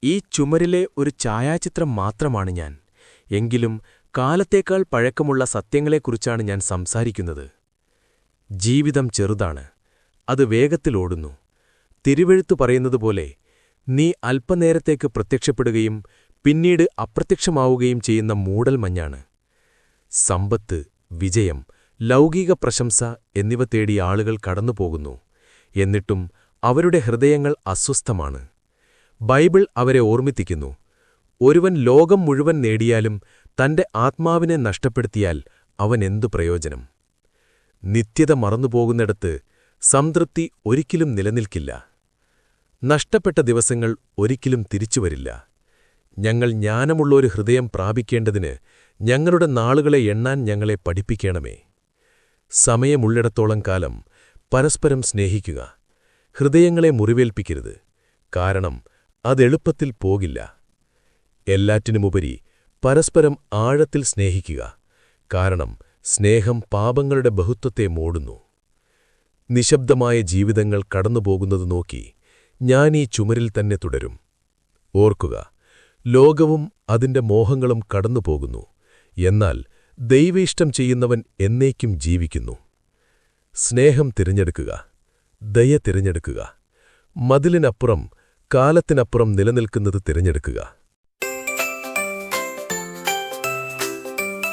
ഈ ചുമരിലെ ഒരു ഛായാചിത്രം മാത്രമാണ് ഞാൻ. എങ്കിലും കാലത്തേക്കാൾ പഴക്കമുള്ള സത്യങ്ങളെക്കുറിച്ചാണ് ഞാൻ സംസാരിക്കുന്നത്. ജീവിതം ചെറുതാണ്, അത് വേഗത്തിലോടുന്നു. തിരുവെഴുത്തു പറയുന്നതുപോലെ, നീ അല്പനേരത്തേക്ക് പ്രത്യക്ഷപ്പെടുകയും പിന്നീട് അപ്രത്യക്ഷമാവുകയും ചെയ്യുന്ന മൂടൽമഞ്ഞാണ്. സമ്പത്ത്, വിജയം, ലൗകിക പ്രശംസ എന്നിവ തേടി ആളുകൾ കടന്നുപോകുന്നു. എന്നിട്ടും അവരുടെ ഹൃദയങ്ങൾ അസ്വസ്ഥമാണ്. ബൈബിൾ അവരെ ഓർമ്മിപ്പിക്കുന്നു, ഒരുവൻ ലോകം മുഴുവൻ നേടിയാലും തന്റെ ആത്മാവിനെ നഷ്ടപ്പെടുത്തിയാൽ അവനെന്തു പ്രയോജനം? നിത്യത മറന്നുപോകുന്നിടത്ത് സംതൃപ്തി ഒരിക്കലും നിലനിൽക്കില്ല. നഷ്ടപ്പെട്ട ദിവസങ്ങൾ ഒരിക്കലും തിരിച്ചുവരില്ല. ഞങ്ങൾ ജ്ഞാനമുള്ളൊരു ഹൃദയം പ്രാപിക്കേണ്ടതിന് ഞങ്ങളുടെ നാളുകളെ എണ്ണാൻ ഞങ്ങളെ പഠിപ്പിക്കണമേ. സമയമുള്ളിടത്തോളം കാലം പരസ്പരം സ്നേഹിക്കുക. ഹൃദയങ്ങളെ മുറിവേൽപ്പിക്കരുത്, കാരണം അതെളുപ്പത്തിൽ പോകില്ല. എല്ലാറ്റിനുമുപരി പരസ്പരം ആഴത്തിൽ സ്നേഹിക്കുക, കാരണം സ്നേഹം പാപങ്ങളുടെ ബഹുത്വത്തെ മൂടുന്നു. നിശബ്ദമായ ജീവിതങ്ങൾ കടന്നുപോകുന്നത് നോക്കി ഞാൻ ഈ ചുമരിൽ തന്നെ തുടരും. ഓർക്കുക, ലോകവും അതിന്റെ മോഹങ്ങളും കടന്നുപോകുന്നു, എന്നാൽ ദൈവേഷ്ടം ചെയ്യുന്നവൻ എന്നേക്കും ജീവിക്കുന്നു. സ്നേഹം തിരഞ്ഞെടുക്കുക, ദയ തിരഞ്ഞെടുക്കുക, മതിലിനപ്പുറം കാലത്തിനപ്പുറം നിലനിൽക്കുന്നത് തിരഞ്ഞെടുക്കുക.